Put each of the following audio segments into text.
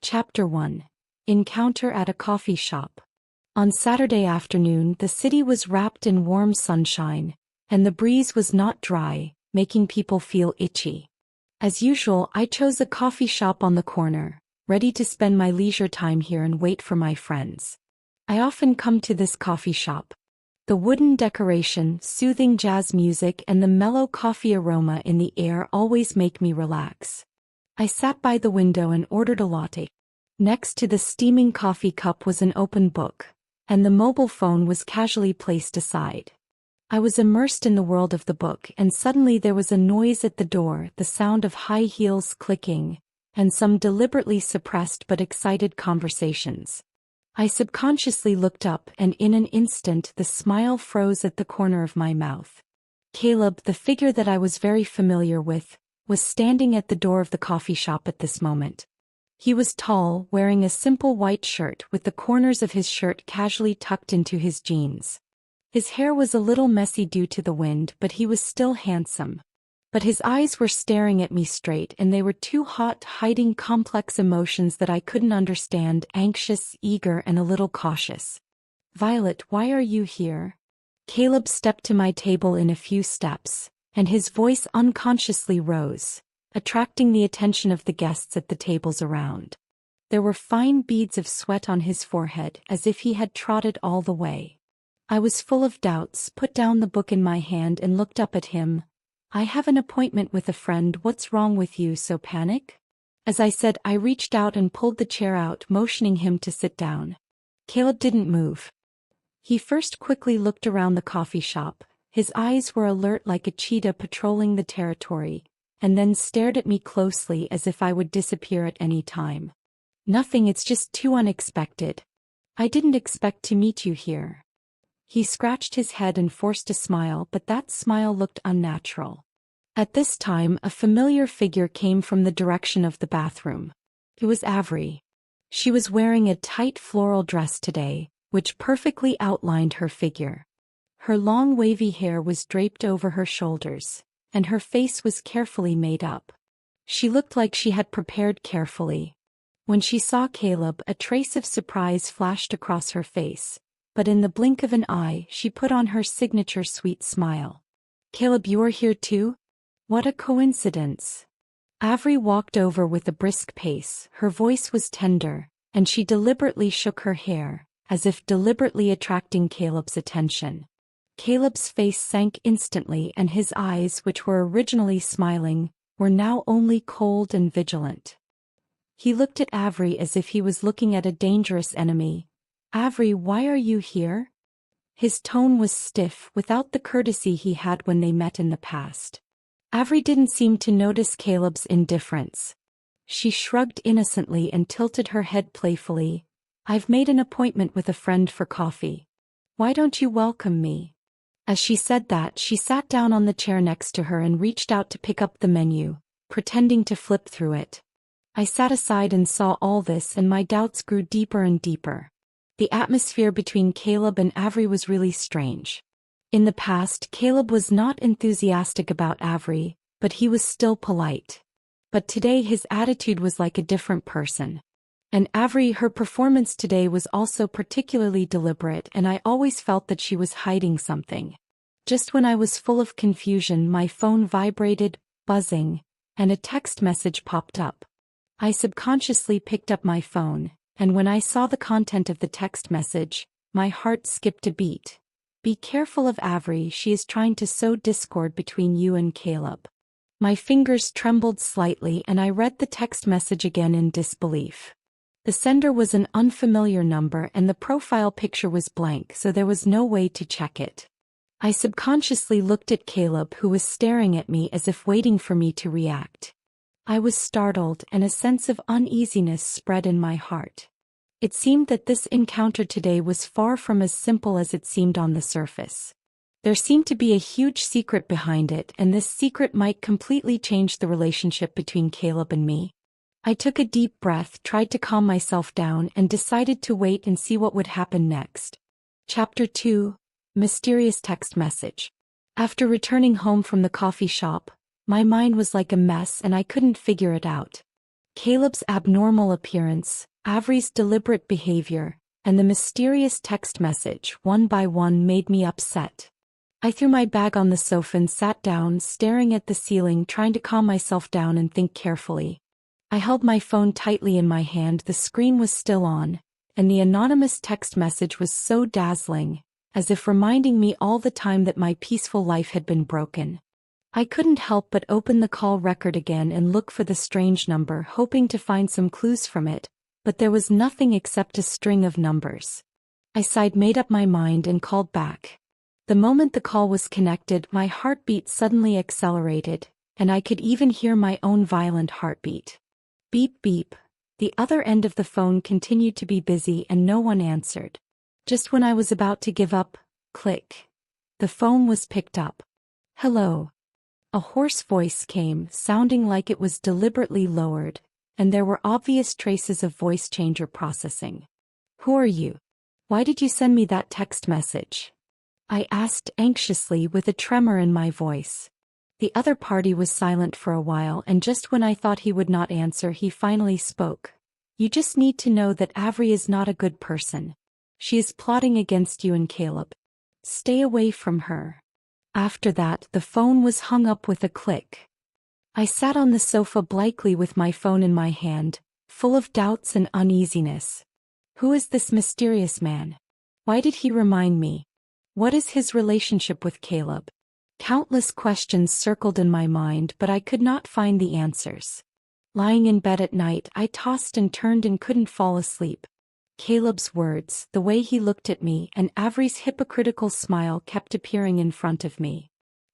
Chapter 1. Encounter at a Coffee Shop. On Saturday afternoon, the city was wrapped in warm sunshine, and the breeze was not dry, making people feel itchy. As usual, I chose a coffee shop on the corner, ready to spend my leisure time here and wait for my friends. I often come to this coffee shop. The wooden decoration, soothing jazz music, and the mellow coffee aroma in the air always make me relax. I sat by the window and ordered a latte. Next to the steaming coffee cup was an open book, and the mobile phone was casually placed aside. I was immersed in the world of the book, and suddenly there was a noise at the door, the sound of high heels clicking, and some deliberately suppressed but excited conversations. I subconsciously looked up, and in an instant the smile froze at the corner of my mouth. Caleb, the figure that I was very familiar with, was standing at the door of the coffee shop at this moment. He was tall, wearing a simple white shirt with the corners of his shirt casually tucked into his jeans. His hair was a little messy due to the wind, but he was still handsome. But his eyes were staring at me straight, and they were too hot, hiding complex emotions that I couldn't understand: anxious, eager, and a little cautious. "Violet, why are you here?" Caleb stepped to my table in a few steps, and his voice unconsciously rose, attracting the attention of the guests at the tables around. There were fine beads of sweat on his forehead, as if he had trotted all the way. I was full of doubts, put down the book in my hand and looked up at him. "I have an appointment with a friend. What's wrong with you, so panic?" As I said, I reached out and pulled the chair out, motioning him to sit down. Caleb didn't move. He first quickly looked around the coffee shop. His eyes were alert like a cheetah patrolling the territory, and then stared at me closely as if I would disappear at any time. "Nothing, it's just too unexpected. I didn't expect to meet you here." He scratched his head and forced a smile, but that smile looked unnatural. At this time, a familiar figure came from the direction of the bathroom. It was Avri. She was wearing a tight floral dress today, which perfectly outlined her figure. Her long wavy hair was draped over her shoulders, and her face was carefully made up. She looked like she had prepared carefully. When she saw Caleb, a trace of surprise flashed across her face, but in the blink of an eye she put on her signature sweet smile. "Caleb, you're here too? What a coincidence." Avri walked over with a brisk pace. Her voice was tender, and she deliberately shook her hair, as if deliberately attracting Caleb's attention. Caleb's face sank instantly, and his eyes, which were originally smiling, were now only cold and vigilant. He looked at Avri as if he was looking at a dangerous enemy. "Avri, why are you here?" His tone was stiff, without the courtesy he had when they met in the past. Avri didn't seem to notice Caleb's indifference. She shrugged innocently and tilted her head playfully. "I've made an appointment with a friend for coffee. Why don't you welcome me?" As she said that, she sat down on the chair next to her and reached out to pick up the menu, pretending to flip through it. I sat aside and saw all this, and my doubts grew deeper and deeper. The atmosphere between Caleb and Avri was really strange. In the past, Caleb was not enthusiastic about Avri, but he was still polite. But today his attitude was like a different person. And Avri, her performance today was also particularly deliberate, and I always felt that she was hiding something. Just when I was full of confusion, my phone vibrated, buzzing, and a text message popped up. I subconsciously picked up my phone, and when I saw the content of the text message, my heart skipped a beat. "Be careful of Avri, she is trying to sow discord between you and Caleb." My fingers trembled slightly, and I read the text message again in disbelief. The sender was an unfamiliar number, and the profile picture was blank, so there was no way to check it. I subconsciously looked at Caleb, who was staring at me as if waiting for me to react. I was startled, and a sense of uneasiness spread in my heart. It seemed that this encounter today was far from as simple as it seemed on the surface. There seemed to be a huge secret behind it, and this secret might completely change the relationship between Caleb and me. I took a deep breath, tried to calm myself down, and decided to wait and see what would happen next. Chapter 2. Mysterious Text Message. After returning home from the coffee shop, my mind was like a mess and I couldn't figure it out. Caleb's abnormal appearance, Avri's deliberate behavior, and the mysterious text message one by one made me upset. I threw my bag on the sofa and sat down, staring at the ceiling, trying to calm myself down and think carefully. I held my phone tightly in my hand. The screen was still on, and the anonymous text message was so dazzling, as if reminding me all the time that my peaceful life had been broken. I couldn't help but open the call record again and look for the strange number, hoping to find some clues from it, but there was nothing except a string of numbers. I sighed, made up my mind, and called back. The moment the call was connected, my heartbeat suddenly accelerated, and I could even hear my own violent heartbeat. Beep beep. The other end of the phone continued to be busy and no one answered. Just when I was about to give up, click. The phone was picked up. Hello. A hoarse voice came, sounding like it was deliberately lowered, and there were obvious traces of voice changer processing. Who are you? Why did you send me that text message? I asked anxiously with a tremor in my voice. The other party was silent for a while, and just when I thought he would not answer, he finally spoke. You just need to know that Avri is not a good person. She is plotting against you and Caleb. Stay away from her. After that, the phone was hung up with a click. I sat on the sofa blankly with my phone in my hand, full of doubts and uneasiness. Who is this mysterious man? Why did he remind me? What is his relationship with Caleb? Countless questions circled in my mind, but I could not find the answers. Lying in bed at night, I tossed and turned and couldn't fall asleep. Caleb's words, the way he looked at me, and Avri's hypocritical smile kept appearing in front of me.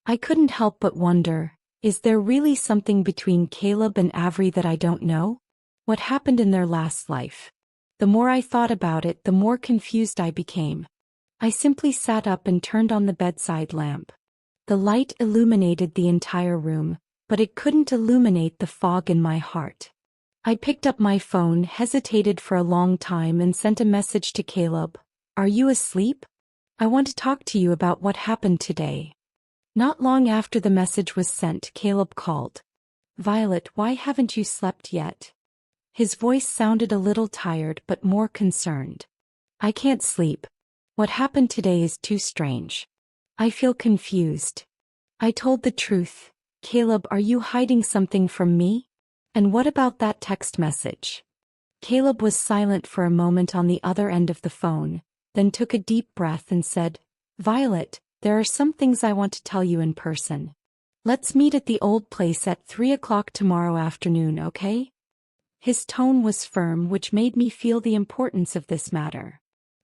I couldn't help but wonder, is there really something between Caleb and Avri that I don't know? What happened in their last life? The more I thought about it, the more confused I became. I simply sat up and turned on the bedside lamp. The light illuminated the entire room, but it couldn't illuminate the fog in my heart. I picked up my phone, hesitated for a long time, and sent a message to Caleb. Are you asleep? I want to talk to you about what happened today. Not long after the message was sent, Caleb called. Violet, why haven't you slept yet? His voice sounded a little tired but more concerned. I can't sleep. What happened today is too strange. I feel confused. I told the truth. Caleb, are you hiding something from me? And what about that text message? Caleb was silent for a moment on the other end of the phone, then took a deep breath and said, Violet, there are some things I want to tell you in person. Let's meet at the old place at 3 o'clock tomorrow afternoon, okay? His tone was firm, which made me feel the importance of this matter.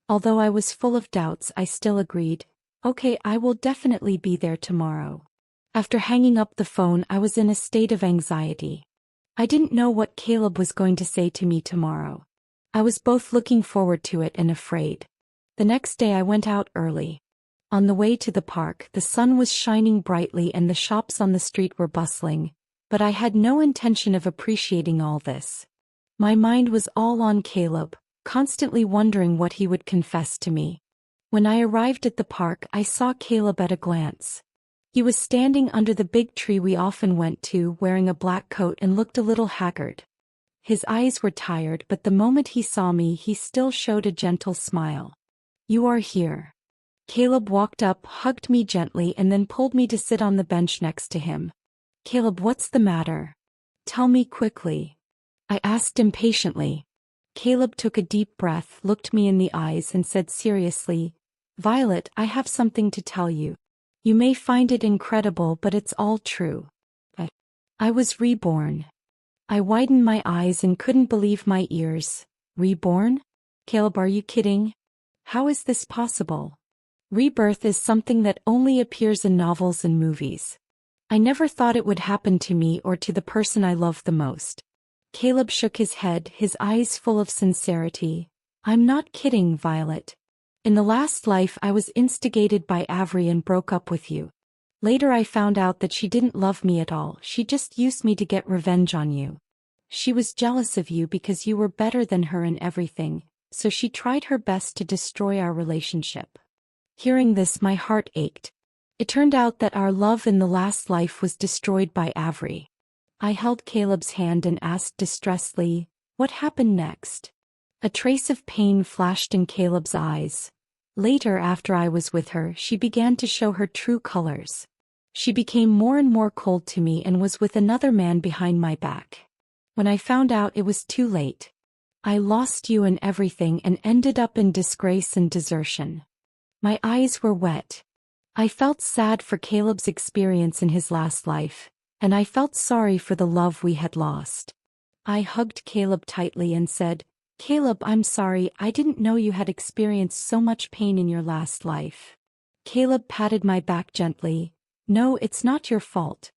Although I was full of doubts, I still agreed. Okay, I will definitely be there tomorrow. After hanging up the phone, I was in a state of anxiety. I didn't know what Caleb was going to say to me tomorrow. I was both looking forward to it and afraid. The next day I went out early. On the way to the park, the sun was shining brightly and the shops on the street were bustling, but I had no intention of appreciating all this. My mind was all on Caleb, constantly wondering what he would confess to me. When I arrived at the park, I saw Caleb at a glance. He was standing under the big tree we often went to, wearing a black coat, and looked a little haggard. His eyes were tired, but the moment he saw me, he still showed a gentle smile. You are here. Caleb walked up, hugged me gently, and then pulled me to sit on the bench next to him. Caleb, what's the matter? Tell me quickly. I asked impatiently. Caleb took a deep breath, looked me in the eyes, and said seriously, Violet, I have something to tell you. You may find it incredible, but it's all true. I was reborn. I widened my eyes and couldn't believe my ears. Reborn? Caleb, are you kidding? How is this possible? Rebirth is something that only appears in novels and movies. I never thought it would happen to me or to the person I love the most. Caleb shook his head, his eyes full of sincerity. I'm not kidding, Violet. In the last life I was instigated by Avri and broke up with you. Later I found out that she didn't love me at all, she just used me to get revenge on you. She was jealous of you because you were better than her in everything, so she tried her best to destroy our relationship. Hearing this, my heart ached. It turned out that our love in the last life was destroyed by Avri. I held Caleb's hand and asked distressledly, "What happened next?" A trace of pain flashed in Caleb's eyes. Later, after I was with her, she began to show her true colors. She became more and more cold to me and was with another man behind my back. When I found out, it was too late. I lost you and everything and ended up in disgrace and desertion. My eyes were wet. I felt sad for Caleb's experience in his last life, and I felt sorry for the love we had lost. I hugged Caleb tightly and said, "Caleb, I'm sorry, I didn't know you had experienced so much pain in your last life." Caleb patted my back gently. "No, it's not your fault.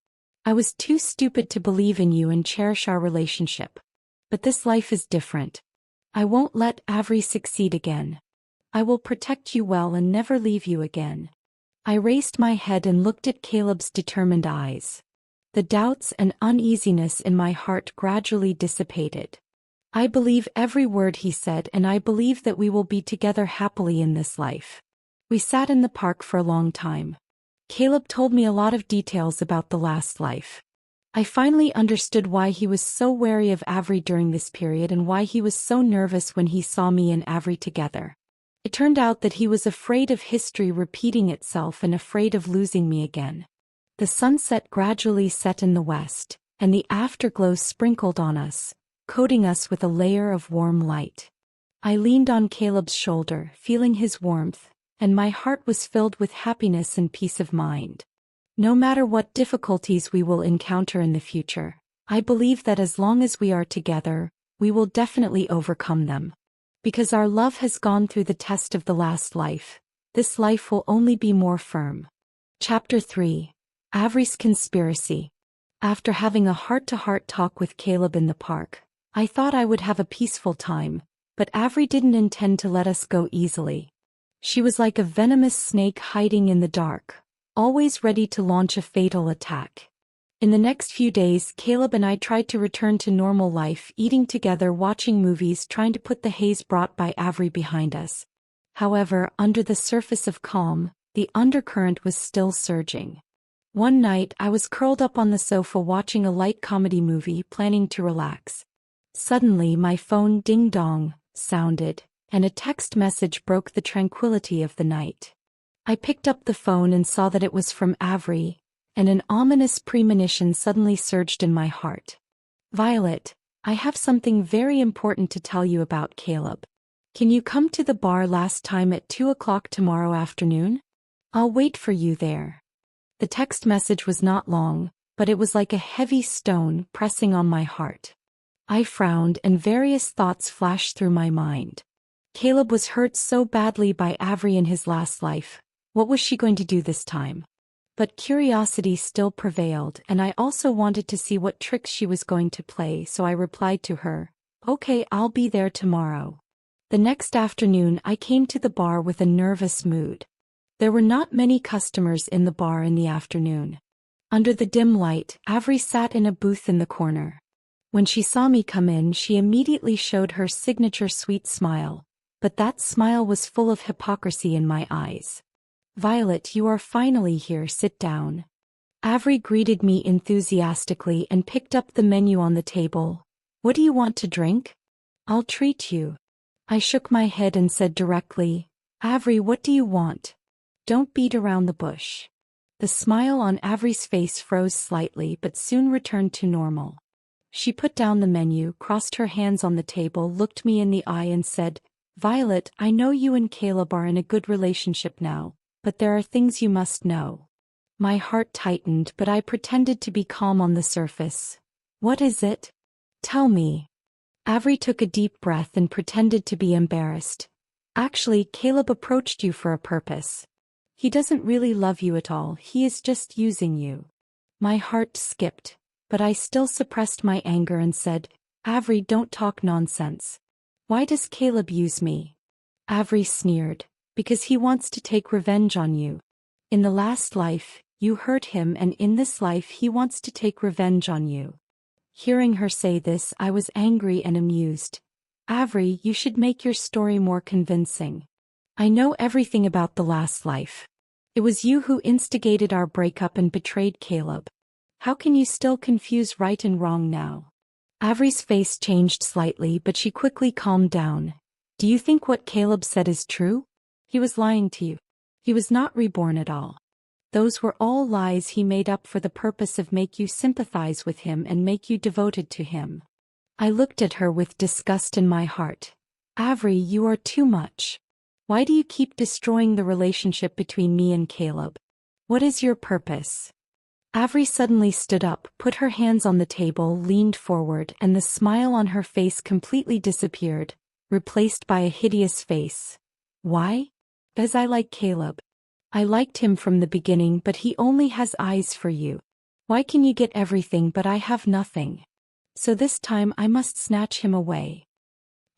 I was too stupid to believe in you and cherish our relationship. But this life is different. I won't let Avri succeed again. I will protect you well and never leave you again." I raised my head and looked at Caleb's determined eyes. The doubts and uneasiness in my heart gradually dissipated. I believe every word he said, and I believe that we will be together happily in this life. We sat in the park for a long time. Caleb told me a lot of details about the last life. I finally understood why he was so wary of Avri during this period and why he was so nervous when he saw me and Avri together. It turned out that he was afraid of history repeating itself and afraid of losing me again. The sunset gradually set in the west, and the afterglow sprinkled on us, coating us with a layer of warm light. I leaned on Caleb's shoulder, feeling his warmth, and my heart was filled with happiness and peace of mind. No matter what difficulties we will encounter in the future, I believe that as long as we are together, we will definitely overcome them. Because our love has gone through the test of the last life, this life will only be more firm. Chapter 3. Avri's Conspiracy. After having a heart-to-heart talk with Caleb in the park, I thought I would have a peaceful time, but Avri didn't intend to let us go easily. She was like a venomous snake hiding in the dark, always ready to launch a fatal attack. In the next few days, Caleb and I tried to return to normal life, eating together, watching movies, trying to put the haze brought by Avri behind us. However, under the surface of calm, the undercurrent was still surging. One night, I was curled up on the sofa watching a light comedy movie, planning to relax. Suddenly, my phone ding-dong sounded, and a text message broke the tranquility of the night. I picked up the phone and saw that it was from Avri, and an ominous premonition suddenly surged in my heart. "Violet, I have something very important to tell you about Caleb. Can you come to the bar last time at 2 o'clock tomorrow afternoon? I'll wait for you there." The text message was not long, but it was like a heavy stone pressing on my heart. I frowned and various thoughts flashed through my mind. Caleb was hurt so badly by Avri in his last life. What was she going to do this time? But curiosity still prevailed, and I also wanted to see what tricks she was going to play, so I replied to her, "Okay, I'll be there tomorrow." The next afternoon I came to the bar with a nervous mood. There were not many customers in the bar in the afternoon. Under the dim light, Avri sat in a booth in the corner. When she saw me come in, she immediately showed her signature sweet smile, but that smile was full of hypocrisy in my eyes. "Violet, you are finally here, sit down." Avri greeted me enthusiastically and picked up the menu on the table. "What do you want to drink?" "I'll treat you." I shook my head and said directly, "Avri, what do you want? Don't beat around the bush." The smile on Avri's face froze slightly but soon returned to normal. She put down the menu, crossed her hands on the table, looked me in the eye and said, "Violet, I know you and Caleb are in a good relationship now, but there are things you must know." My heart tightened, but I pretended to be calm on the surface. "What is it? Tell me." Avri took a deep breath and pretended to be embarrassed. "Actually, Caleb approached you for a purpose. He doesn't really love you at all, he is just using you." My heart skipped, but I still suppressed my anger and said, "Avri, don't talk nonsense. Why does Caleb use me?" Avri sneered, "Because he wants to take revenge on you. In the last life, you hurt him, and in this life he wants to take revenge on you." Hearing her say this, I was angry and amused. "Avri, you should make your story more convincing. I know everything about the last life. It was you who instigated our breakup and betrayed Caleb. How can you still confuse right and wrong now? Avri's face changed slightly, but she quickly calmed down. Do you think what Caleb said is true? He was lying to you. He was not reborn at all. Those were all lies he made up for the purpose of make you sympathize with him and make you devoted to him. I looked at her with disgust in my heart. Avri, you are too much. Why do you keep destroying the relationship between me and Caleb? What is your purpose? Avri suddenly stood up, put her hands on the table, leaned forward, and the smile on her face completely disappeared, replaced by a hideous face. Why? Because I like Caleb. I liked him from the beginning, but he only has eyes for you. Why can you get everything but I have nothing? So this time I must snatch him away.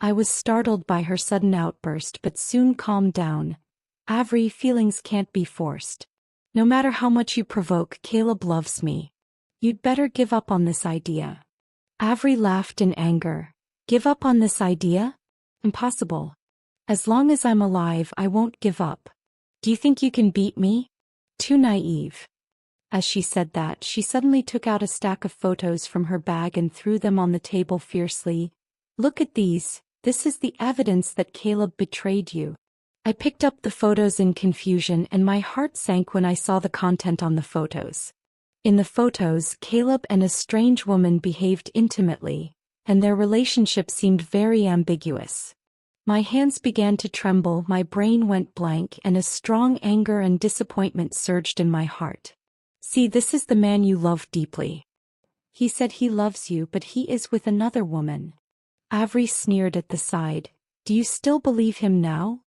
I was startled by her sudden outburst but soon calmed down. Avri, feelings can't be forced. No matter how much you provoke, Caleb loves me. You'd better give up on this idea. Avri laughed in anger. Give up on this idea? Impossible. As long as I'm alive, I won't give up. Do you think you can beat me? Too naive. As she said that, she suddenly took out a stack of photos from her bag and threw them on the table fiercely. Look at these. This is the evidence that Caleb betrayed you. I picked up the photos in confusion and my heart sank when I saw the content on the photos. In the photos, Caleb and a strange woman behaved intimately, and their relationship seemed very ambiguous. My hands began to tremble, my brain went blank, and a strong anger and disappointment surged in my heart. See, this is the man you love deeply. He said he loves you, but he is with another woman. Avri sneered at the side. Do you still believe him now?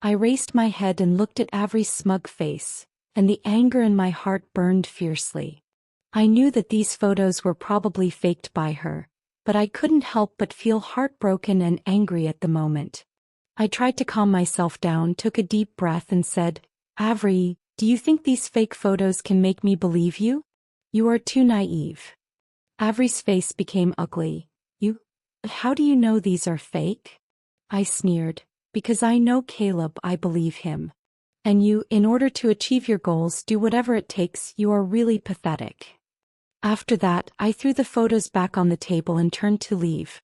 I raised my head and looked at Avri's smug face, and the anger in my heart burned fiercely. I knew that these photos were probably faked by her, but I couldn't help but feel heartbroken and angry at the moment. I tried to calm myself down, took a deep breath and said, Avri, do you think these fake photos can make me believe you? You are too naive. Avri's face became ugly. How do you know these are fake? I sneered. Because I know Caleb, I believe him. And you, in order to achieve your goals, do whatever it takes. You are really pathetic. After that, I threw the photos back on the table and turned to leave.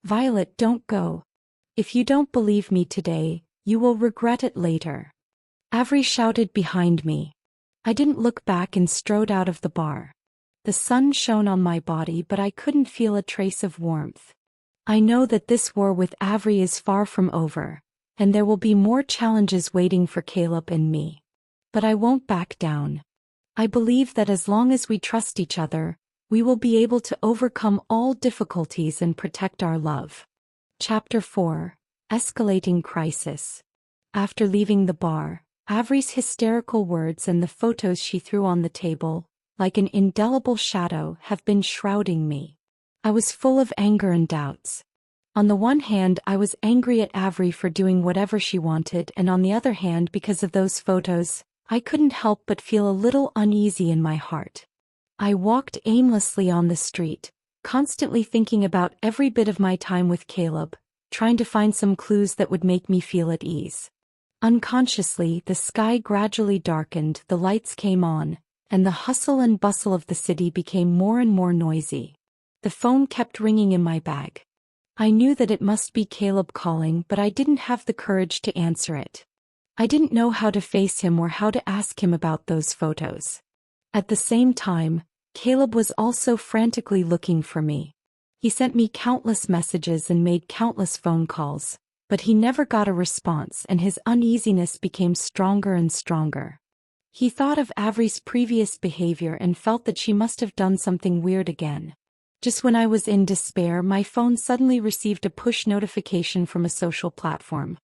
Violet, don't go. If you don't believe me today, you will regret it later. Avri shouted behind me. I didn't look back and strode out of the bar. The sun shone on my body, but I couldn't feel a trace of warmth. I know that this war with Avri is far from over, and there will be more challenges waiting for Caleb and me. But I won't back down. I believe that as long as we trust each other, we will be able to overcome all difficulties and protect our love. Chapter 4. Escalating Crisis. After leaving the bar, Avri's hysterical words and the photos she threw on the table, like an indelible shadow, have been shrouding me. I was full of anger and doubts. On the one hand, I was angry at Avri for doing whatever she wanted, and on the other hand, because of those photos, I couldn't help but feel a little uneasy in my heart. I walked aimlessly on the street, constantly thinking about every bit of my time with Caleb, trying to find some clues that would make me feel at ease. Unconsciously, the sky gradually darkened, the lights came on, and the hustle and bustle of the city became more and more noisy. The phone kept ringing in my bag. I knew that it must be Caleb calling, but I didn't have the courage to answer it. I didn't know how to face him or how to ask him about those photos. At the same time, Caleb was also frantically looking for me. He sent me countless messages and made countless phone calls, but he never got a response, and his uneasiness became stronger and stronger. He thought of Avri's previous behavior and felt that she must have done something weird again. Just when I was in despair, my phone suddenly received a push notification from a social platform.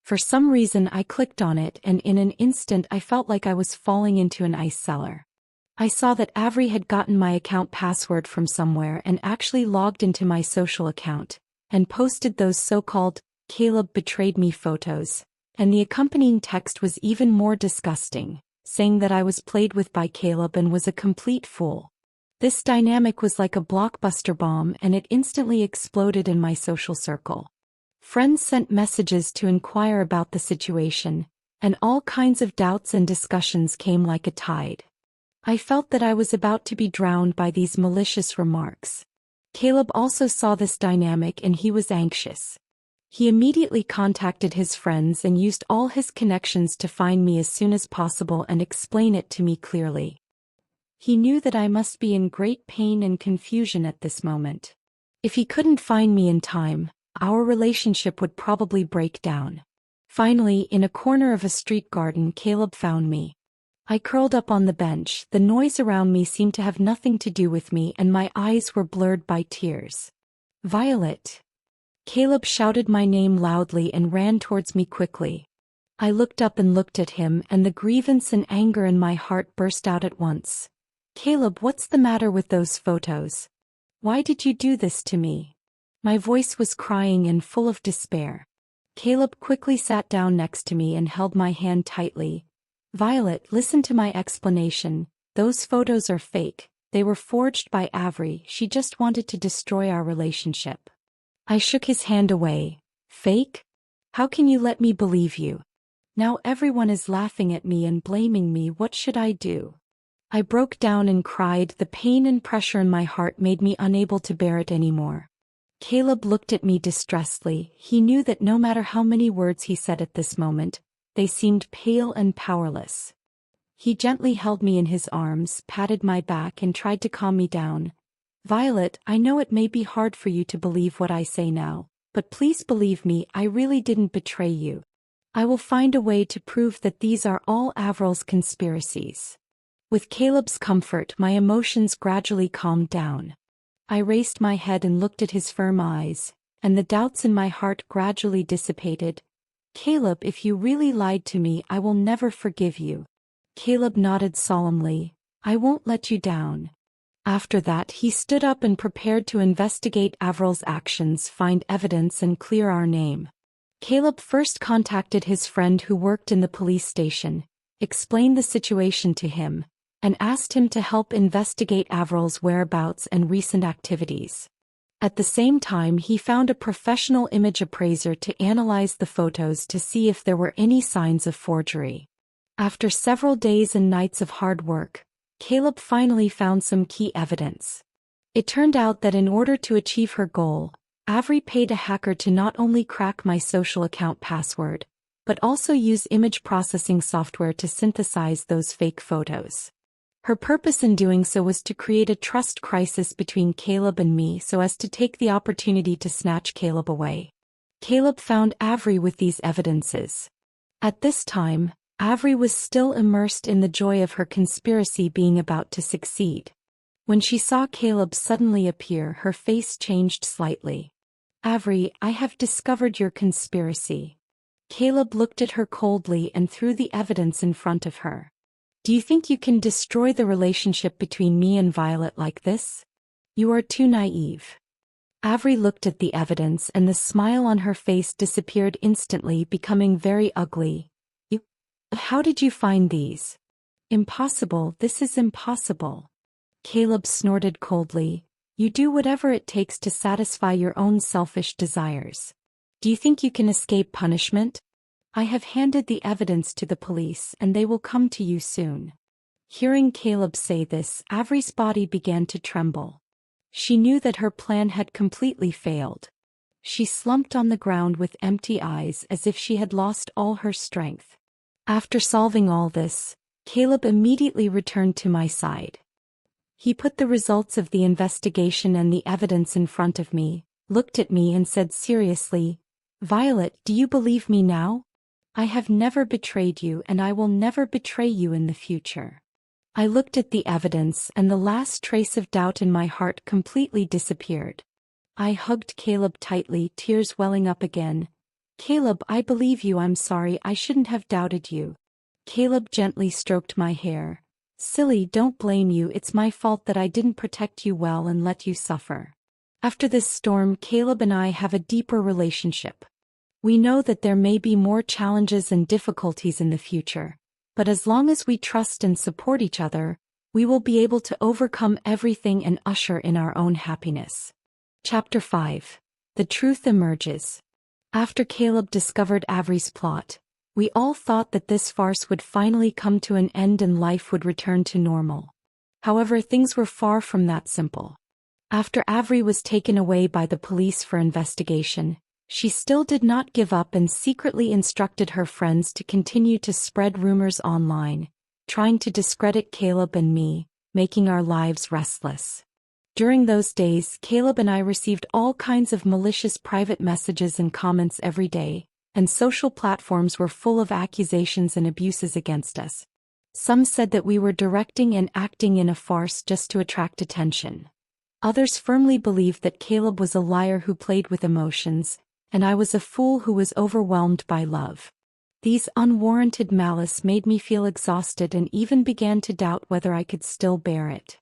For some reason, I clicked on it, and in an instant I felt like I was falling into an ice cellar. I saw that Avri had gotten my account password from somewhere and actually logged into my social account, and posted those so-called Caleb betrayed me photos, and the accompanying text was even more disgusting, saying that I was played with by Caleb and was a complete fool. This dynamic was like a blockbuster bomb, and it instantly exploded in my social circle. Friends sent messages to inquire about the situation, and all kinds of doubts and discussions came like a tide. I felt that I was about to be drowned by these malicious remarks. Caleb also saw this dynamic and he was anxious. He immediately contacted his friends and used all his connections to find me as soon as possible and explain it to me clearly. He knew that I must be in great pain and confusion at this moment. If he couldn't find me in time, our relationship would probably break down. Finally, in a corner of a street garden, Caleb found me. I curled up on the bench. The noise around me seemed to have nothing to do with me and my eyes were blurred by tears. "Violet!" Caleb shouted my name loudly and ran towards me quickly. I looked up and looked at him, and the grievance and anger in my heart burst out at once. "Caleb, what's the matter with those photos? Why did you do this to me?" My voice was crying and full of despair. Caleb quickly sat down next to me and held my hand tightly. "Violet, listen to my explanation. Those photos are fake. They were forged by Avri. She just wanted to destroy our relationship." I shook his hand away. "Fake? How can you let me believe you? Now everyone is laughing at me and blaming me. What should I do?" I broke down and cried. The pain and pressure in my heart made me unable to bear it anymore. Caleb looked at me distressedly. He knew that no matter how many words he said at this moment, they seemed pale and powerless. He gently held me in his arms, patted my back and tried to calm me down. "Violet, I know it may be hard for you to believe what I say now, but please believe me, I really didn't betray you. I will find a way to prove that these are all Avril's conspiracies." With Caleb's comfort, my emotions gradually calmed down. I raised my head and looked at his firm eyes, and the doubts in my heart gradually dissipated. "Caleb, if you really lied to me, I will never forgive you." Caleb nodded solemnly. "I won't let you down." After that, he stood up and prepared to investigate Avril's actions, find evidence and clear our name. Caleb first contacted his friend who worked in the police station, explained the situation to him, and asked him to help investigate Avril's whereabouts and recent activities. At the same time, he found a professional image appraiser to analyze the photos to see if there were any signs of forgery. After several days and nights of hard work, Caleb finally found some key evidence. It turned out that in order to achieve her goal, Avri paid a hacker to not only crack my social account password, but also use image processing software to synthesize those fake photos. Her purpose in doing so was to create a trust crisis between Caleb and me so as to take the opportunity to snatch Caleb away. Caleb found Avri with these evidences. At this time, Avri was still immersed in the joy of her conspiracy being about to succeed. When she saw Caleb suddenly appear, her face changed slightly. "Avri, I have discovered your conspiracy." Caleb looked at her coldly and threw the evidence in front of her. "Do you think you can destroy the relationship between me and Violet like this? You are too naive." Avri looked at the evidence and the smile on her face disappeared instantly, becoming very ugly. How did you find these?" "Impossible, this is impossible." Caleb snorted coldly. "You do whatever it takes to satisfy your own selfish desires. Do you think you can escape punishment? I have handed the evidence to the police and they will come to you soon." Hearing Caleb say this, Avri's body began to tremble. She knew that her plan had completely failed. She slumped on the ground with empty eyes as if she had lost all her strength. After solving all this, Caleb immediately returned to my side. He put the results of the investigation and the evidence in front of me, looked at me and said seriously, "Violet, do you believe me now? I have never betrayed you and I will never betray you in the future." I looked at the evidence and the last trace of doubt in my heart completely disappeared. I hugged Caleb tightly, tears welling up again. "Caleb, I believe you. I'm sorry, I shouldn't have doubted you." Caleb gently stroked my hair. "Silly, don't blame you, it's my fault that I didn't protect you well and let you suffer." After this storm, Caleb and I have a deeper relationship. We know that there may be more challenges and difficulties in the future, but as long as we trust and support each other, we will be able to overcome everything and usher in our own happiness. Chapter 5. The Truth Emerges. After Caleb discovered Avri's plot, we all thought that this farce would finally come to an end and life would return to normal. However, things were far from that simple. After Avri was taken away by the police for investigation, she still did not give up and secretly instructed her friends to continue to spread rumors online, trying to discredit Caleb and me, making our lives restless. During those days, Caleb and I received all kinds of malicious private messages and comments every day, and social platforms were full of accusations and abuses against us. Some said that we were directing and acting in a farce just to attract attention. Others firmly believed that Caleb was a liar who played with emotions, and I was a fool who was overwhelmed by love. These unwarranted malice made me feel exhausted and even began to doubt whether I could still bear it.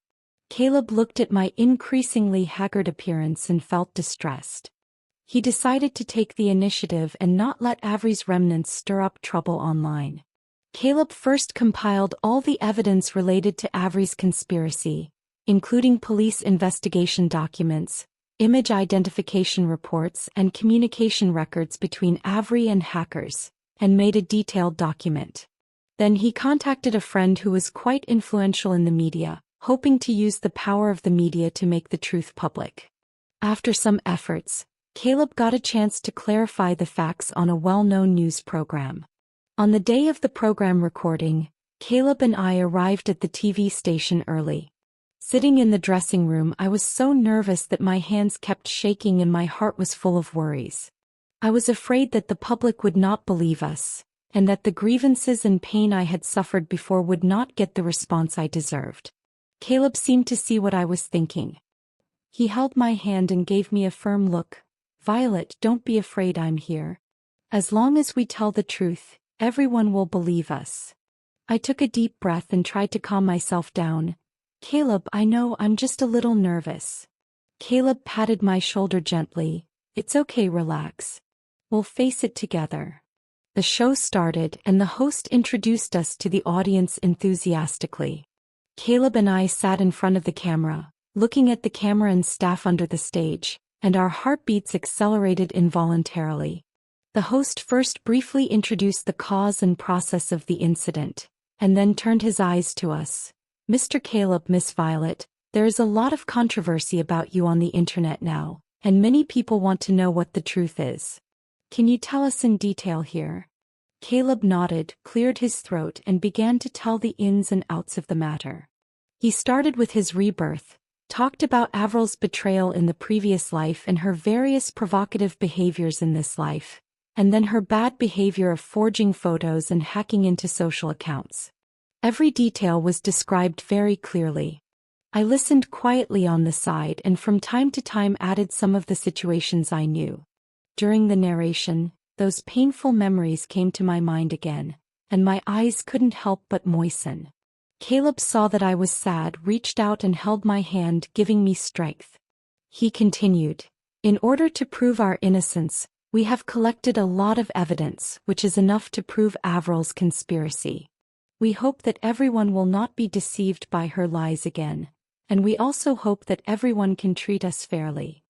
Caleb looked at my increasingly haggard appearance and felt distressed. He decided to take the initiative and not let Avri's remnants stir up trouble online. Caleb first compiled all the evidence related to Avri's conspiracy, including police investigation documents, image identification reports, and communication records between Avri and hackers, and made a detailed document. Then he contacted a friend who was quite influential in the media, hoping to use the power of the media to make the truth public. After some efforts, Caleb got a chance to clarify the facts on a well-known news program. On the day of the program recording, Caleb and I arrived at the TV station early. Sitting in the dressing room, I was so nervous that my hands kept shaking and my heart was full of worries. I was afraid that the public would not believe us, and that the grievances and pain I had suffered before would not get the response I deserved. Caleb seemed to see what I was thinking. He held my hand and gave me a firm look. "Violet, don't be afraid, I'm here. As long as we tell the truth, everyone will believe us." I took a deep breath and tried to calm myself down. "Caleb, I know I'm just a little nervous." Caleb patted my shoulder gently. "It's okay, relax. We'll face it together." The show started and the host introduced us to the audience enthusiastically. Caleb and I sat in front of the camera, looking at the camera and staff under the stage, and our heartbeats accelerated involuntarily. The host first briefly introduced the cause and process of the incident, and then turned his eyes to us. "Mr. Caleb, Miss Violet, there is a lot of controversy about you on the internet now, and many people want to know what the truth is. Can you tell us in detail here?" Caleb nodded, cleared his throat, and began to tell the ins and outs of the matter. He started with his rebirth, talked about Avril's betrayal in the previous life and her various provocative behaviors in this life, and then her bad behavior of forging photos and hacking into social accounts. Every detail was described very clearly. I listened quietly on the side and from time to time added some of the situations I knew. During the narration, those painful memories came to my mind again, and my eyes couldn't help but moisten. Caleb saw that I was sad, reached out and held my hand, giving me strength. He continued, "In order to prove our innocence, we have collected a lot of evidence, which is enough to prove Avril's conspiracy. We hope that everyone will not be deceived by her lies again, and we also hope that everyone can treat us fairly."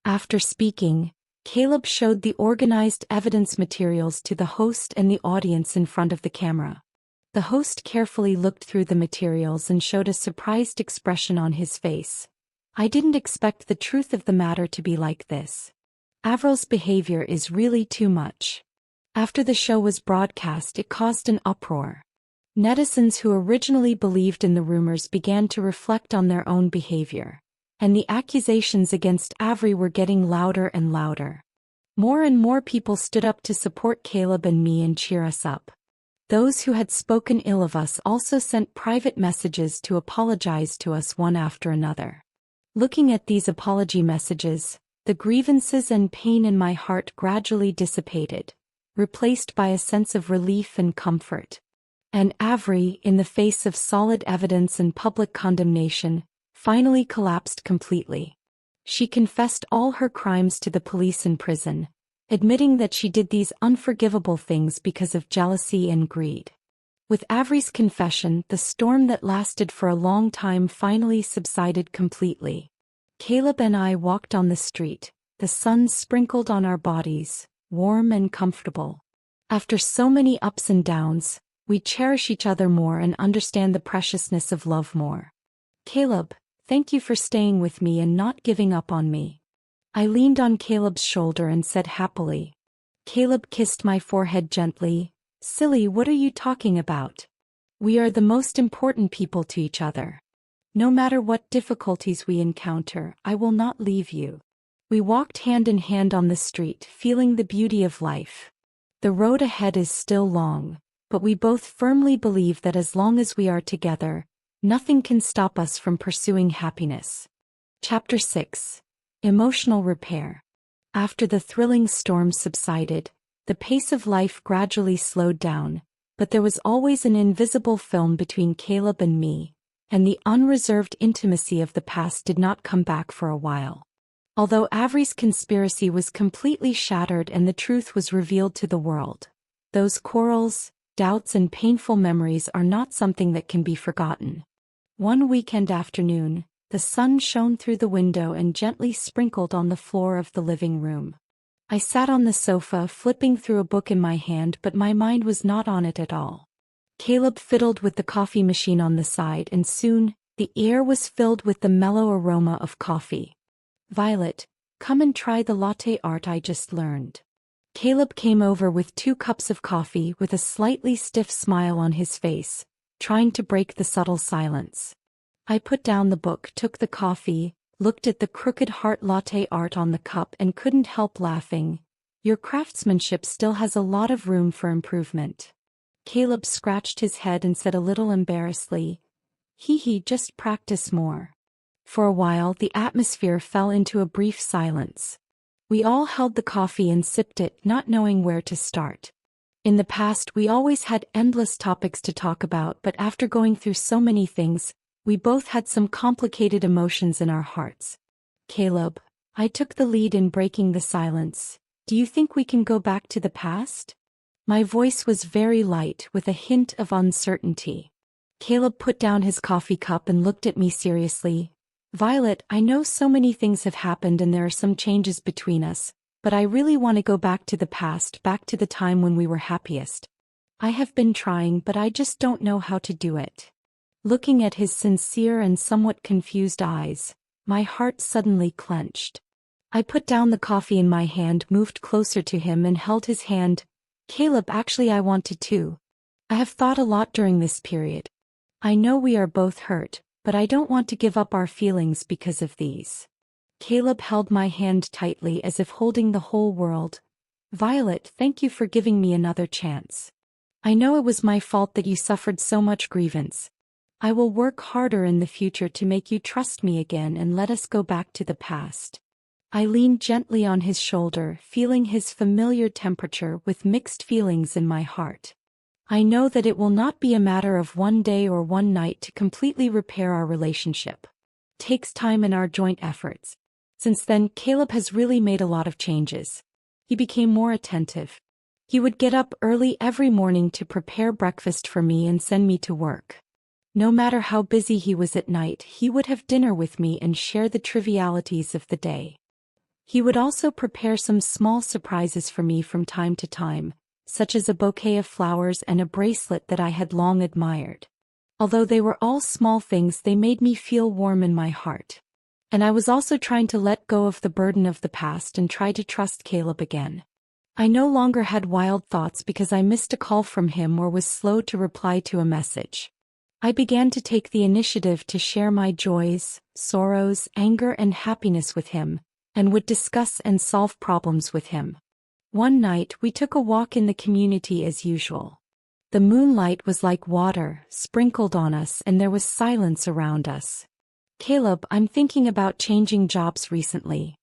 After speaking, Caleb showed the organized evidence materials to the host and the audience in front of the camera. The host carefully looked through the materials and showed a surprised expression on his face. "I didn't expect the truth of the matter to be like this. Avril's behavior is really too much." After the show was broadcast, it caused an uproar. Netizens who originally believed in the rumors began to reflect on their own behavior, and the accusations against Avri were getting louder and louder. More and more people stood up to support Caleb and me and cheer us up. Those who had spoken ill of us also sent private messages to apologize to us one after another. Looking at these apology messages, the grievances and pain in my heart gradually dissipated, replaced by a sense of relief and comfort. And Avri, in the face of solid evidence and public condemnation, finally collapsed completely. She confessed all her crimes to the police in prison, admitting that she did these unforgivable things because of jealousy and greed. With Avri's confession, the storm that lasted for a long time finally subsided completely. Caleb and I walked on the street, the sun sprinkled on our bodies, warm and comfortable. After so many ups and downs, we cherish each other more and understand the preciousness of love more. Caleb, thank you for staying with me and not giving up on me. I leaned on Caleb's shoulder and said happily. Caleb kissed my forehead gently. Silly, what are you talking about? We are the most important people to each other. No matter what difficulties we encounter, I will not leave you. We walked hand in hand on the street, feeling the beauty of life. The road ahead is still long, but we both firmly believe that as long as we are together, nothing can stop us from pursuing happiness. Chapter 6. Emotional Repair. After the thrilling storm subsided, the pace of life gradually slowed down, but there was always an invisible film between Caleb and me, and the unreserved intimacy of the past did not come back for a while. Although Avri's conspiracy was completely shattered and the truth was revealed to the world, those quarrels, doubts and painful memories are not something that can be forgotten. One weekend afternoon, the sun shone through the window and gently sprinkled on the floor of the living room. I sat on the sofa flipping through a book in my hand, but my mind was not on it at all. Caleb fiddled with the coffee machine on the side and soon, the air was filled with the mellow aroma of coffee. Violet, come and try the latte art I just learned. Caleb came over with 2 cups of coffee with a slightly stiff smile on his face, trying to break the subtle silence. I put down the book, took the coffee, looked at the crooked heart latte art on the cup and couldn't help laughing. Your craftsmanship still has a lot of room for improvement. Caleb scratched his head and said a little embarrassedly, just practice more. For a while the atmosphere fell into a brief silence. We all held the coffee and sipped it, not knowing where to start. In the past we always had endless topics to talk about, but after going through so many things, we both had some complicated emotions in our hearts. Caleb, I took the lead in breaking the silence. Do you think we can go back to the past? My voice was very light with a hint of uncertainty. Caleb put down his coffee cup and looked at me seriously. Violet, I know so many things have happened and there are some changes between us, but I really want to go back to the past, back to the time when we were happiest. I have been trying, but I just don't know how to do it. Looking at his sincere and somewhat confused eyes, my heart suddenly clenched. I put down the coffee in my hand, moved closer to him and held his hand. Caleb, actually I wanted to. I have thought a lot during this period. I know we are both hurt, but I don't want to give up our feelings because of these. Caleb held my hand tightly as if holding the whole world. Violet, thank you for giving me another chance. I know it was my fault that you suffered so much grievance. I will work harder in the future to make you trust me again and let us go back to the past. I leaned gently on his shoulder, feeling his familiar temperature with mixed feelings in my heart. I know that it will not be a matter of one day or one night to completely repair our relationship. It takes time and our joint efforts. Since then, Caleb has really made a lot of changes. He became more attentive. He would get up early every morning to prepare breakfast for me and send me to work. No matter how busy he was at night, he would have dinner with me and share the trivialities of the day. He would also prepare some small surprises for me from time to time, such as a bouquet of flowers and a bracelet that I had long admired. Although they were all small things, they made me feel warm in my heart. And I was also trying to let go of the burden of the past and try to trust Caleb again. I no longer had wild thoughts because I missed a call from him or was slow to reply to a message. I began to take the initiative to share my joys, sorrows, anger and happiness with him, and would discuss and solve problems with him. One night we took a walk in the community as usual. The moonlight was like water, sprinkled on us, and there was silence around us. Caleb, I'm thinking about changing jobs recently.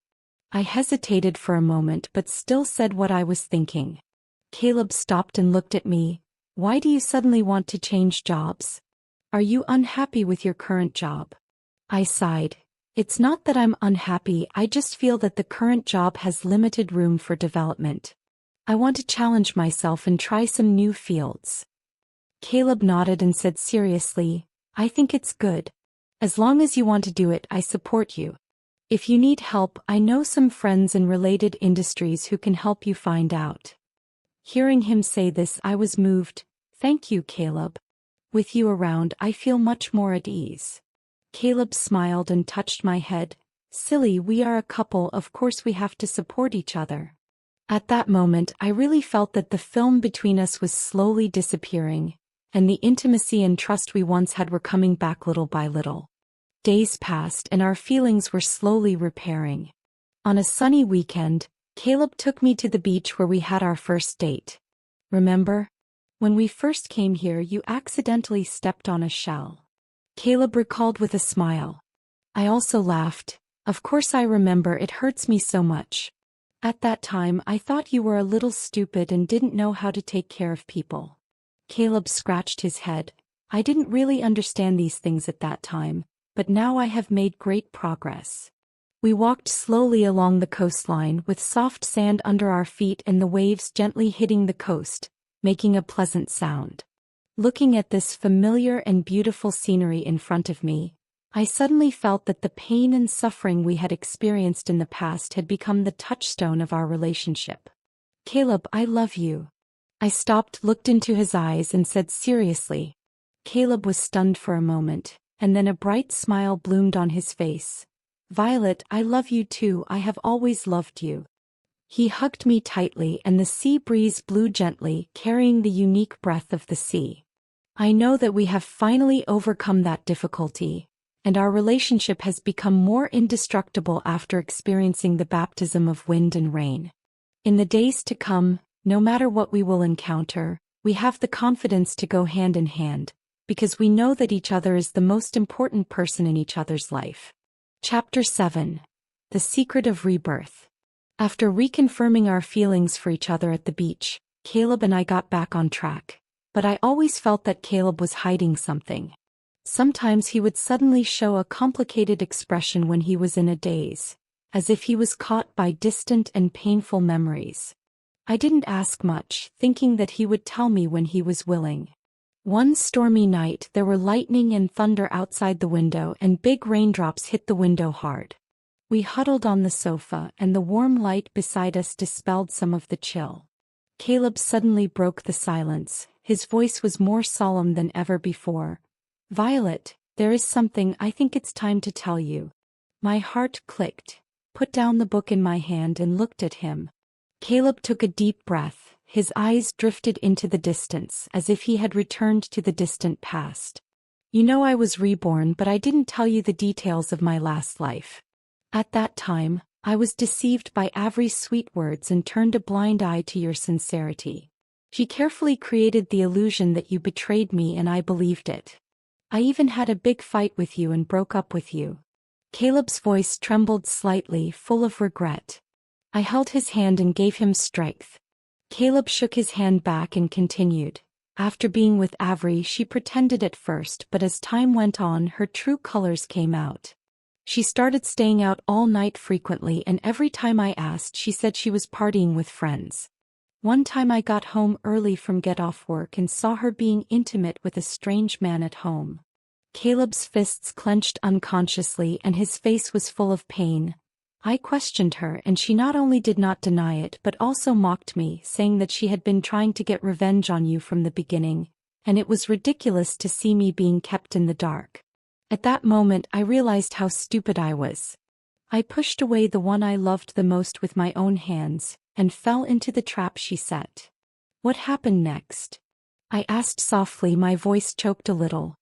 I hesitated for a moment but still said what I was thinking. Caleb stopped and looked at me. Why do you suddenly want to change jobs? Are you unhappy with your current job? I sighed. It's not that I'm unhappy, I just feel that the current job has limited room for development. I want to challenge myself and try some new fields. Caleb nodded and said seriously, I think it's good. As long as you want to do it, I support you. If you need help, I know some friends in related industries who can help you find out. Hearing him say this, I was moved. Thank you, Caleb. With you around, I feel much more at ease. Caleb smiled and touched my head. Silly, we are a couple, of course we have to support each other. At that moment I really felt that the film between us was slowly disappearing, and the intimacy and trust we once had were coming back little by little. Days passed and our feelings were slowly repairing. On a sunny weekend, Caleb took me to the beach where we had our first date. Remember? When we first came here you accidentally stepped on a shell. Caleb recalled with a smile. I also laughed. Of course I remember, it hurts me so much. At that time I thought you were a little stupid and didn't know how to take care of people. Caleb scratched his head. I didn't really understand these things at that time, but now I have made great progress. We walked slowly along the coastline with soft sand under our feet and the waves gently hitting the coast, making a pleasant sound. Looking at this familiar and beautiful scenery in front of me, I suddenly felt that the pain and suffering we had experienced in the past had become the touchstone of our relationship. Caleb, I love you. I stopped, looked into his eyes and said seriously. Caleb was stunned for a moment, and then a bright smile bloomed on his face. Violet, I love you too, I have always loved you. He hugged me tightly and the sea breeze blew gently, carrying the unique breath of the sea. I know that we have finally overcome that difficulty, and our relationship has become more indestructible after experiencing the baptism of wind and rain. In the days to come, no matter what we will encounter, we have the confidence to go hand in hand, because we know that each other is the most important person in each other's life. Chapter 7. The Secret of Rebirth. After reconfirming our feelings for each other at the beach, Caleb and I got back on track, but I always felt that Caleb was hiding something. Sometimes he would suddenly show a complicated expression when he was in a daze, as if he was caught by distant and painful memories. I didn't ask much, thinking that he would tell me when he was willing. One stormy night there were lightning and thunder outside the window and big raindrops hit the window hard. We huddled on the sofa and the warm light beside us dispelled some of the chill. Caleb suddenly broke the silence. His voice was more solemn than ever before. Violet, there is something I think it's time to tell you. My heart clicked, put down the book in my hand and looked at him. Caleb took a deep breath, his eyes drifted into the distance as if he had returned to the distant past. You know, I was reborn, but I didn't tell you the details of my last life. At that time, I was deceived by Avri's sweet words and turned a blind eye to your sincerity. She carefully created the illusion that you betrayed me and I believed it. I even had a big fight with you and broke up with you. Caleb's voice trembled slightly, full of regret. I held his hand and gave him strength. Caleb shook his hand back and continued. After being with Avri, she pretended at first, but as time went on, her true colors came out. She started staying out all night frequently, and every time I asked, she said she was partying with friends. One time I got home early from get off work and saw her being intimate with a strange man at home. Caleb's fists clenched unconsciously and his face was full of pain. I questioned her and she not only did not deny it but also mocked me, saying that she had been trying to get revenge on you from the beginning, and it was ridiculous to see me being kept in the dark. At that moment I realized how stupid I was. I pushed away the one I loved the most with my own hands, and fell into the trap she set. What happened next? I asked softly, my voice choked a little.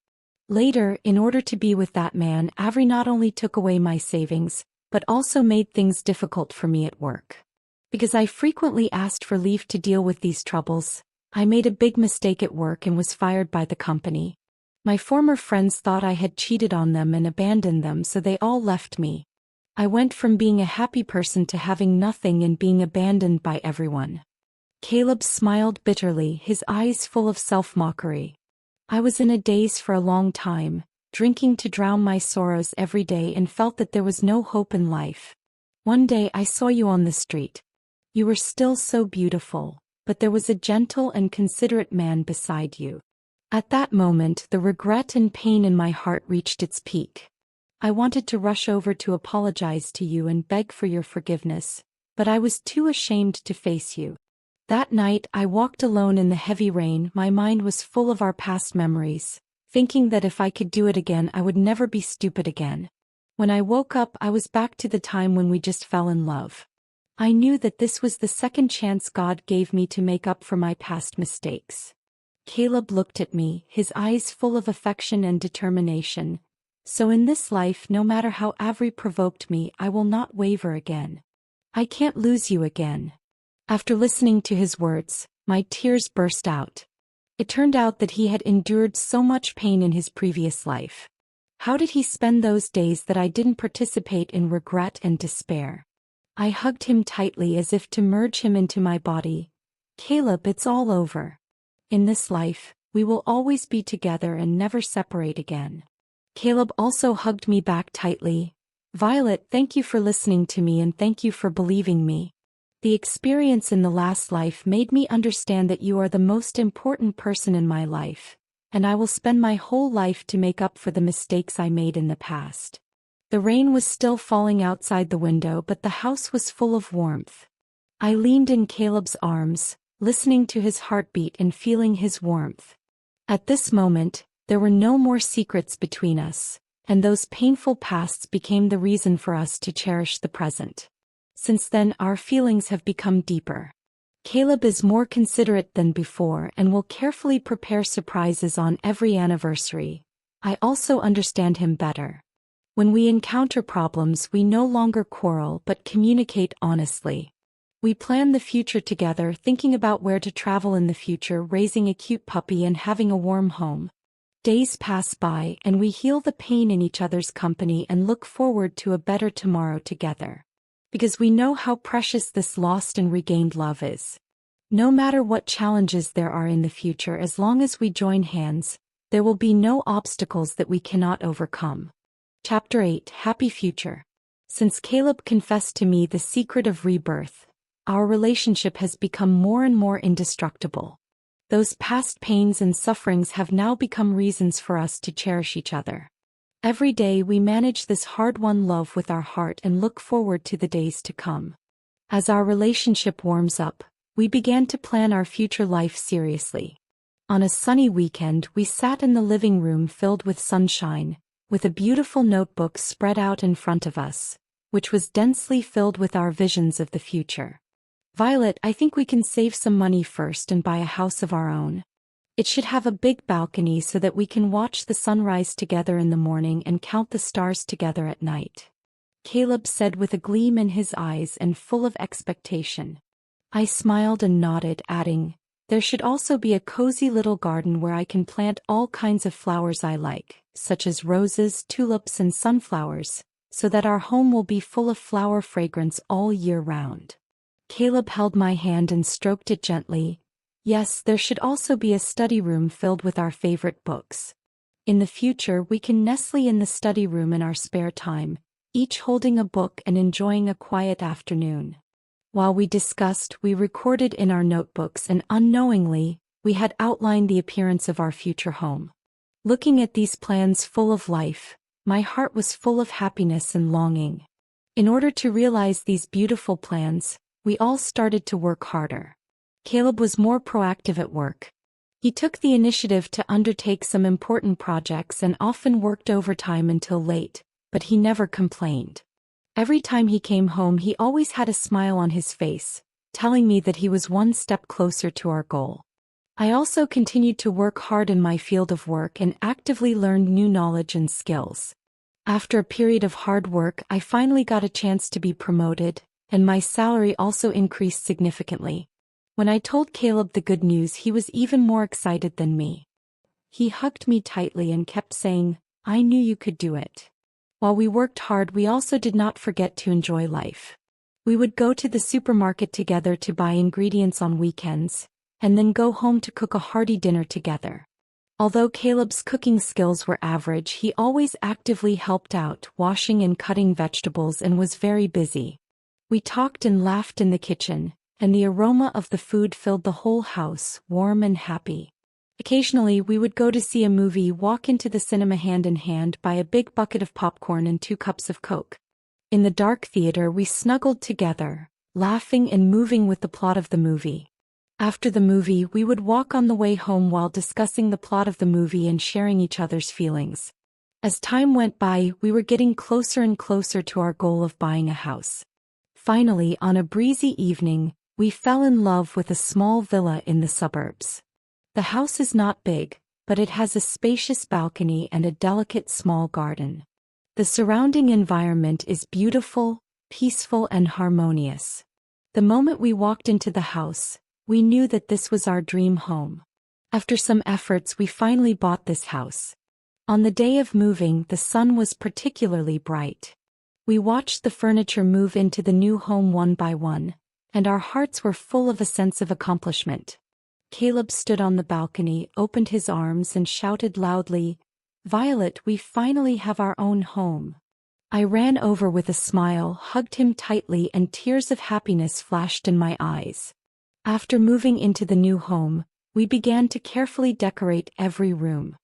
Later, in order to be with that man, Avri not only took away my savings, but also made things difficult for me at work. Because I frequently asked for leave to deal with these troubles, I made a big mistake at work and was fired by the company. My former friends thought I had cheated on them and abandoned them, so they all left me. I went from being a happy person to having nothing and being abandoned by everyone. Caleb smiled bitterly, his eyes full of self-mockery. I was in a daze for a long time, drinking to drown my sorrows every day and felt that there was no hope in life. One day I saw you on the street. You were still so beautiful, but there was a gentle and considerate man beside you. At that moment, the regret and pain in my heart reached its peak. I wanted to rush over to apologize to you and beg for your forgiveness, but I was too ashamed to face you. That night I walked alone in the heavy rain, my mind was full of our past memories, thinking that if I could do it again I would never be stupid again. When I woke up I was back to the time when we just fell in love. I knew that this was the second chance God gave me to make up for my past mistakes. Caleb looked at me, his eyes full of affection and determination. So in this life, no matter how Avri provoked me, I will not waver again. I can't lose you again. After listening to his words, my tears burst out. It turned out that he had endured so much pain in his previous life. How did he spend those days that I didn't participate in regret and despair? I hugged him tightly as if to merge him into my body. Caleb, it's all over. In this life, we will always be together and never separate again. Caleb also hugged me back tightly. Violet, thank you for listening to me and thank you for believing me. The experience in the last life made me understand that you are the most important person in my life, and I will spend my whole life to make up for the mistakes I made in the past. The rain was still falling outside the window, but the house was full of warmth. I leaned in Caleb's arms, listening to his heartbeat and feeling his warmth. At this moment, there were no more secrets between us, and those painful pasts became the reason for us to cherish the present. Since then, our feelings have become deeper. Caleb is more considerate than before and will carefully prepare surprises on every anniversary. I also understand him better. When we encounter problems, we no longer quarrel but communicate honestly. We plan the future together, thinking about where to travel in the future, raising a cute puppy and having a warm home. Days pass by and we heal the pain in each other's company and look forward to a better tomorrow together. Because we know how precious this lost and regained love is. No matter what challenges there are in the future, as long as we join hands, there will be no obstacles that we cannot overcome. Chapter 8: Happy Future. Since Caleb confessed to me the secret of rebirth, our relationship has become more and more indestructible. Those past pains and sufferings have now become reasons for us to cherish each other. Every day we manage this hard-won love with our heart and look forward to the days to come. As our relationship warms up, we began to plan our future life seriously. On a sunny weekend, we sat in the living room filled with sunshine, with a beautiful notebook spread out in front of us, which was densely filled with our visions of the future. Violet, I think we can save some money first and buy a house of our own. It should have a big balcony so that we can watch the sunrise together in the morning and count the stars together at night. Caleb said with a gleam in his eyes and full of expectation. I smiled and nodded, adding, there should also be a cozy little garden where I can plant all kinds of flowers I like, such as roses, tulips, and sunflowers, so that our home will be full of flower fragrance all year round. Caleb held my hand and stroked it gently. Yes, there should also be a study room filled with our favorite books. In the future, we can nestle in the study room in our spare time, each holding a book and enjoying a quiet afternoon. While we discussed, we recorded in our notebooks, and unknowingly, we had outlined the appearance of our future home. Looking at these plans full of life, my heart was full of happiness and longing. In order to realize these beautiful plans, we all started to work harder. Caleb was more proactive at work. He took the initiative to undertake some important projects and often worked overtime until late, but he never complained. Every time he came home, he always had a smile on his face, telling me that he was one step closer to our goal. I also continued to work hard in my field of work and actively learned new knowledge and skills. After a period of hard work, I finally got a chance to be promoted, and my salary also increased significantly. When I told Caleb the good news, he was even more excited than me. He hugged me tightly and kept saying, I knew you could do it. While we worked hard, we also did not forget to enjoy life. We would go to the supermarket together to buy ingredients on weekends, and then go home to cook a hearty dinner together. Although Caleb's cooking skills were average, he always actively helped out, washing and cutting vegetables, and was very busy. We talked and laughed in the kitchen, and the aroma of the food filled the whole house, warm and happy. Occasionally we would go to see a movie, walk into the cinema hand in hand, buy a big bucket of popcorn and 2 cups of Coke. In the dark theater we snuggled together, laughing and moving with the plot of the movie. After the movie, we would walk on the way home while discussing the plot of the movie and sharing each other's feelings. As time went by, we were getting closer and closer to our goal of buying a house. Finally, on a breezy evening, we fell in love with a small villa in the suburbs. The house is not big, but it has a spacious balcony and a delicate small garden. The surrounding environment is beautiful, peaceful, and harmonious. The moment we walked into the house, we knew that this was our dream home. After some efforts, we finally bought this house. On the day of moving, the sun was particularly bright. We watched the furniture move into the new home one by one, and our hearts were full of a sense of accomplishment. Caleb stood on the balcony, opened his arms, and shouted loudly, "Violet, we finally have our own home." I ran over with a smile, hugged him tightly, and tears of happiness flashed in my eyes. After moving into the new home, we began to carefully decorate every room.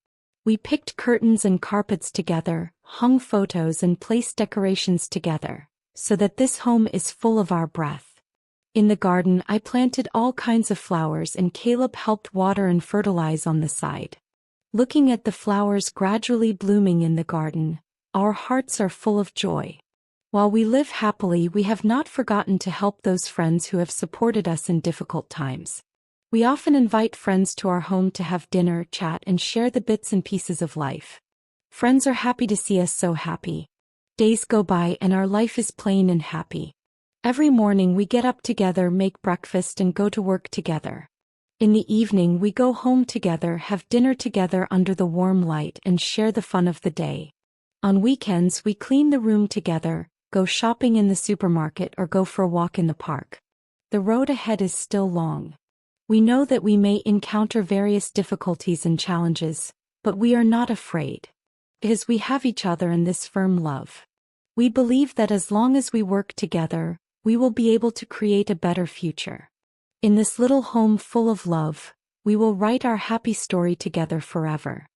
We picked curtains and carpets together, hung photos and placed decorations together, so that this home is full of our breath. In the garden, I planted all kinds of flowers and Caleb helped water and fertilize on the side. Looking at the flowers gradually blooming in the garden, our hearts are full of joy. While we live happily, we have not forgotten to help those friends who have supported us in difficult times. We often invite friends to our home to have dinner, chat, and share the bits and pieces of life. Friends are happy to see us so happy. Days go by and our life is plain and happy. Every morning we get up together, make breakfast, and go to work together. In the evening we go home together, have dinner together under the warm light, and share the fun of the day. On weekends we clean the room together, go shopping in the supermarket, or go for a walk in the park. The road ahead is still long. We know that we may encounter various difficulties and challenges, but we are not afraid. Because we have each other in this firm love. We believe that as long as we work together, we will be able to create a better future. In this little home full of love, we will write our happy story together forever.